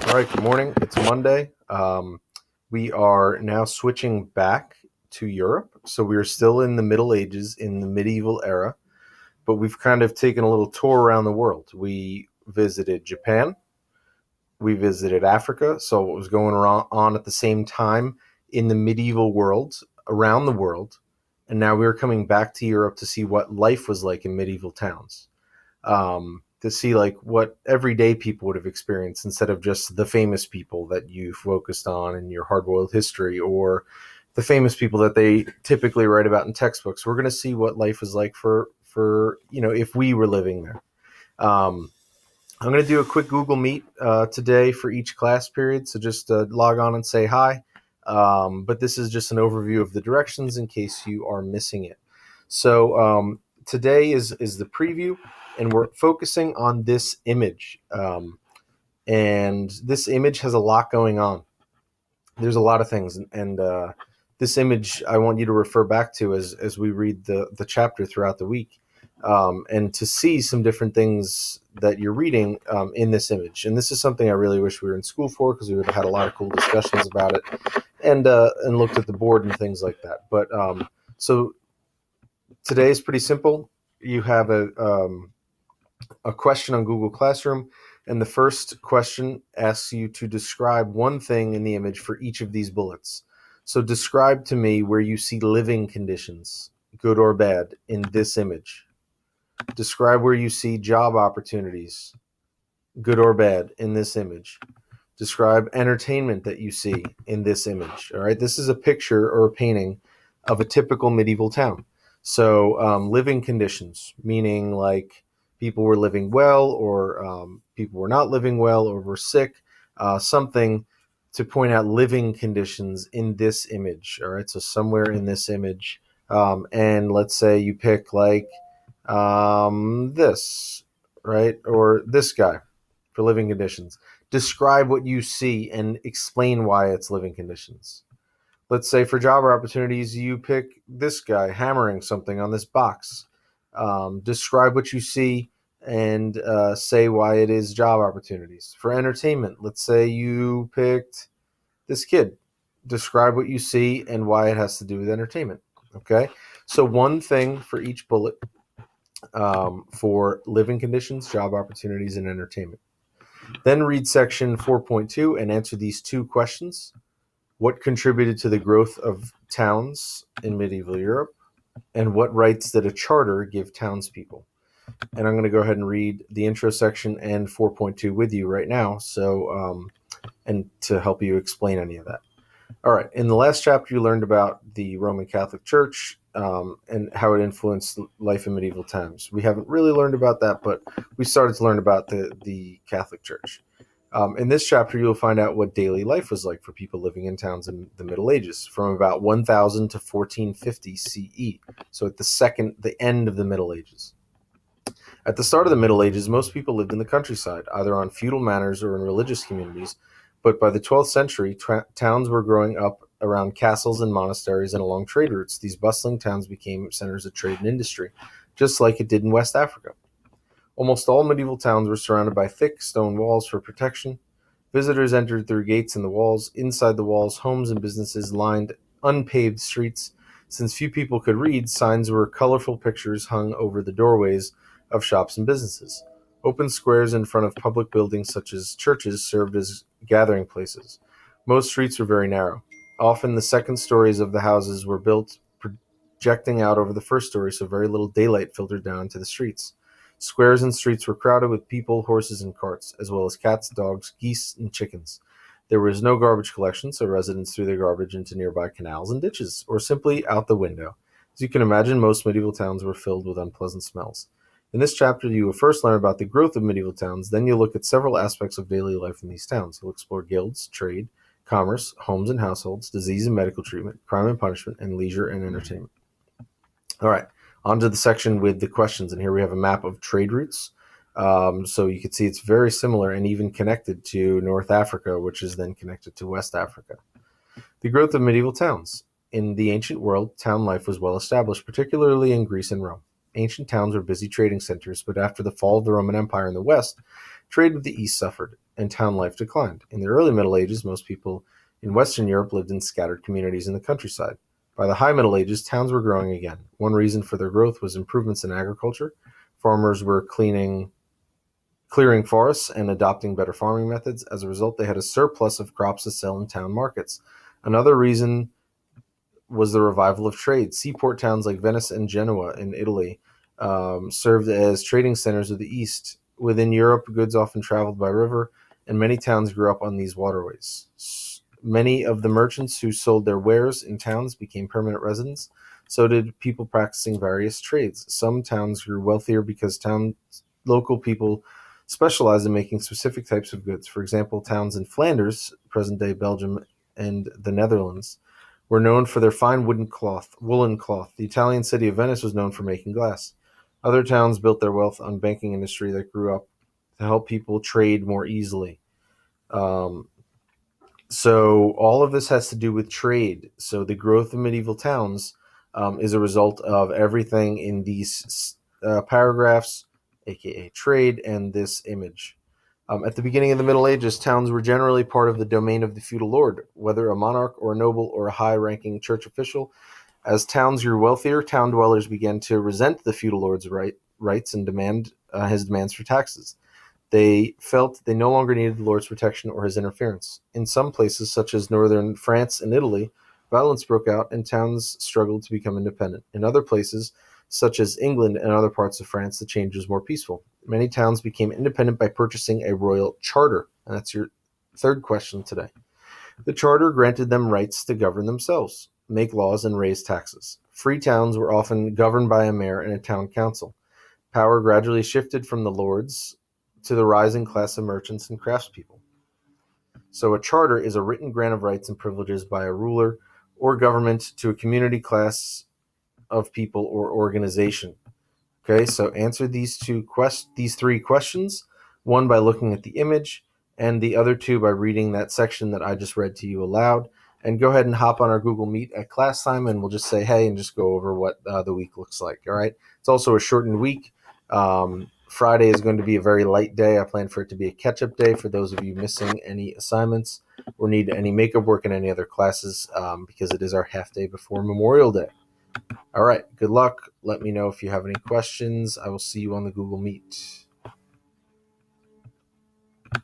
All right, good morning. It's Monday. We are now switching back to Europe. So we are still in the Middle Ages, in the medieval era, but we've kind of taken a little tour around the world. We visited Japan, we visited Africa, so what was going on at the same time in the medieval world, around the world, and now we're coming back to Europe to see what life was like in medieval towns. To see like what everyday people would have experienced instead of just the famous people that you focused on in your hard-boiled history or the famous people that they typically write about in textbooks. We're going to see what life is like for if we were living there. I'm going to do a quick Google Meet today for each class period, so just log on and say hi. But this is just an overview of the directions in case you are missing it. So today is the preview, and we're focusing on this image. And this image has a lot going on. There's a lot of things, and this image I want you to refer back to as we read the chapter throughout the week, and to see some different things that you're reading in this image. And this is something I really wish we were in school for, because we would have had a lot of cool discussions about it, and looked at the board and things like that. But so today is pretty simple. You have a question on Google Classroom, and the first question asks you to describe one thing in the image for each of these bullets. So describe to me where you see living conditions, good or bad, in this image. Describe where you see job opportunities, good or bad, in this image. Describe entertainment that you see in this image. All right, this is a picture or a painting of a typical medieval town. So living conditions, meaning like people were living well, or people were not living well, or were sick, something to point out living conditions in this image. All right, so somewhere in this image, and let's say you pick like this, right, or this guy for living conditions. Describe what you see and explain why it's living conditions. Let's say for job opportunities, you pick this guy hammering something on this box. Describe what you see and say why it is job opportunities. For entertainment, let's say you picked this kid. Describe what you see and why it has to do with entertainment. Okay, so one thing for each bullet for living conditions, job opportunities, and entertainment. Then read section 4.2 and answer these two questions. What contributed to the growth of towns in medieval Europe? And what rights did a charter give townspeople? And I'm going to go ahead and read the intro section and 4.2 with you right now, so and to help you explain any of that. All right. In the last chapter, you learned about the Roman Catholic Church and how it influenced life in medieval times. We haven't really learned about that, but we started to learn about the Catholic Church. In this chapter, you'll find out what daily life was like for people living in towns in the Middle Ages, from about 1000 to 1450 CE. So at the end of the Middle Ages. At the start of the Middle Ages, most people lived in the countryside, either on feudal manors or in religious communities. But by the 12th century, towns were growing up around castles and monasteries and along trade routes. These bustling towns became centers of trade and industry, just like it did in West Africa. Almost all medieval towns were surrounded by thick stone walls for protection. Visitors entered through gates in the walls. Inside the walls, homes and businesses lined unpaved streets. Since few people could read, signs were colorful pictures hung over the doorways of shops and businesses. Open squares in front of public buildings such as churches served as gathering places. Most streets were very narrow. Often the second stories of the houses were built projecting out over the first story, so very little daylight filtered down into the streets. Squares and streets were crowded with people, horses, and carts, as well as cats, dogs, geese, and chickens. There was no garbage collection, so residents threw their garbage into nearby canals and ditches, or simply out the window. As you can imagine, most medieval towns were filled with unpleasant smells. In this chapter, you will first learn about the growth of medieval towns, then you'll look at several aspects of daily life in these towns. You'll explore guilds, trade, commerce, homes and households, disease and medical treatment, crime and punishment, and leisure and entertainment. All right, on to the section with the questions, and here we have a map of trade routes. So you can see it's very similar and even connected to North Africa, which is then connected to West Africa. The growth of medieval towns. In the ancient world, town life was well established, particularly in Greece and Rome. Ancient towns were busy trading centers, but after the fall of the Roman Empire in the West, trade with the East suffered, and town life declined. In the early Middle Ages, most people in Western Europe lived in scattered communities in the countryside. By the High Middle Ages, towns were growing again. One reason for their growth was improvements in agriculture. Farmers were clearing forests and adopting better farming methods. As a result, they had a surplus of crops to sell in town markets. Another reason was the revival of trade. Seaport towns like Venice and Genoa in Italy served as trading centers of the East. Within Europe, goods often traveled by river, and many towns grew up on these waterways. Many of the merchants who sold their wares in towns became permanent residents. So did people practicing various trades. Some towns grew wealthier because local people specialized in making specific types of goods. For example, towns in Flanders, present-day Belgium, and the Netherlands were known for their fine woolen cloth. The Italian city of Venice was known for making glass. Other towns built their wealth on banking industry that grew up to help people trade more easily. So all of this has to do with trade. So the growth of medieval towns is a result of everything in these paragraphs, aka trade, and this image. At the beginning of the Middle Ages, towns were generally part of the domain of the feudal lord, whether a monarch or a noble or a high-ranking church official. As towns grew wealthier, town dwellers began to resent the feudal lord's rights and demand his demands for taxes. They felt they no longer needed the Lord's protection or his interference. In some places, such as northern France and Italy, violence broke out and towns struggled to become independent. In other places, such as England and other parts of France, the change was more peaceful. Many towns became independent by purchasing a royal charter. And that's your third question today. The charter granted them rights to govern themselves, make laws, and raise taxes. Free towns were often governed by a mayor and a town council. Power gradually shifted from the lords to the rising class of merchants and craftspeople. So a charter is a written grant of rights and privileges by a ruler or government to a community, class of people, or organization. Okay, so answer these three questions, one by looking at the image, and the other two by reading that section that I just read to you aloud. And go ahead and hop on our Google Meet at class time, and we'll just say hey and just go over what the week looks like. All right, it's also a shortened week. Friday is going to be a very light day. I plan for it to be a catch-up day for those of you missing any assignments or need any makeup work in any other classes, because it is our half day before Memorial Day. All right, good luck. Let me know if you have any questions. I will see you on the Google Meet.